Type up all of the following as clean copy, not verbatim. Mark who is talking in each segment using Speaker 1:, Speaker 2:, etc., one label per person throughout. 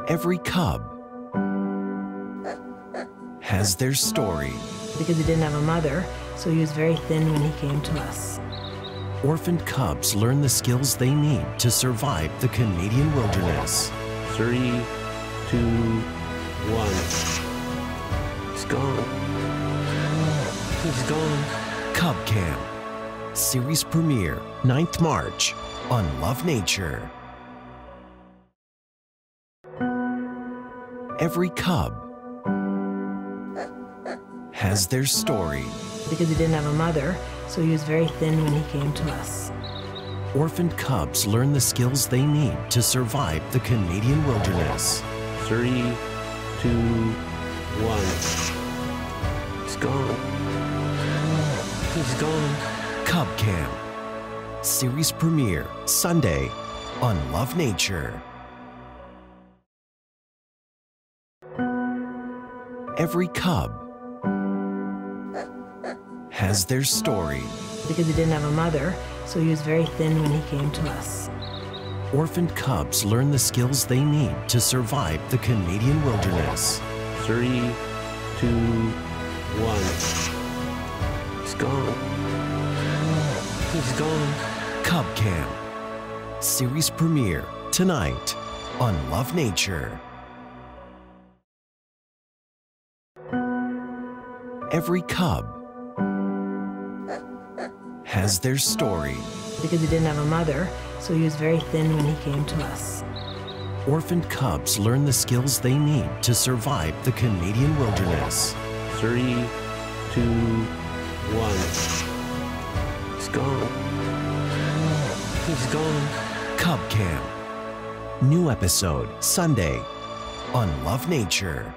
Speaker 1: Every cub has their story.
Speaker 2: Because he didn't have a mother, so he was very thin when he came to us.
Speaker 1: Orphaned cubs learn the skills they need to survive the Canadian wilderness.
Speaker 3: 3, 2, 1. He's gone. He's gone.
Speaker 1: Cub Camp. Series premiere, 9th March on Love Nature. Every cub has their story.
Speaker 2: Because he didn't have a mother, so he was very thin when he came to us.
Speaker 1: Orphaned cubs learn the skills they need to survive the Canadian wilderness.
Speaker 3: 3, 2, 1. He's gone. He's gone.
Speaker 1: Cub Camp. Series premiere, Sunday on Love Nature. Every cub has their story.
Speaker 2: Because he didn't have a mother, so he was very thin when he came to us.
Speaker 1: Orphaned cubs learn the skills they need to survive the Canadian wilderness.
Speaker 3: 3, 2, 1. He's gone. He's gone.
Speaker 1: Cub Camp. Series premiere, tonight on Love Nature. Every cub has their story.
Speaker 2: Because he didn't have a mother, so he was very thin when he came to us.
Speaker 1: Orphaned cubs learn the skills they need to survive the Canadian wilderness.
Speaker 3: 3, 2, 1. He's gone. He's gone.
Speaker 1: Cub Camp. New episode, Sunday on Love Nature.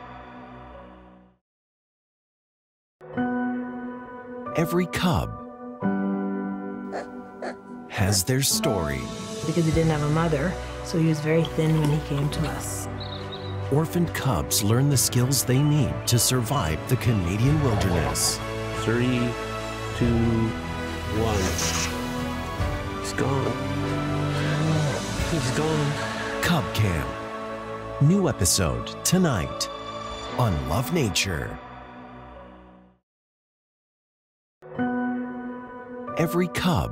Speaker 1: Every cub has their story.
Speaker 2: Because he didn't have a mother, so he was very thin when he came to us.
Speaker 1: Orphaned cubs learn the skills they need to survive the Canadian wilderness.
Speaker 3: 3, 2, 1. He's gone. He's gone.
Speaker 1: Cub Camp. New episode tonight on Love Nature. Every cub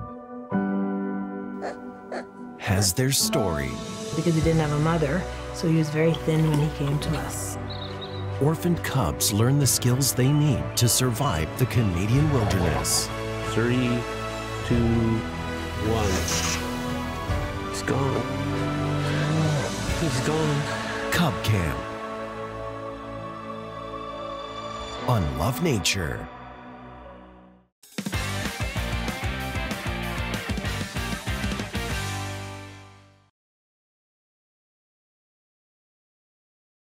Speaker 1: has their story.
Speaker 2: Because he didn't have a mother, so he was very thin when he came to us.
Speaker 1: Orphaned cubs learn the skills they need to survive the Canadian wilderness.
Speaker 3: 3, 2, 1. He's gone. He's gone.
Speaker 1: Cub Camp on Love Nature.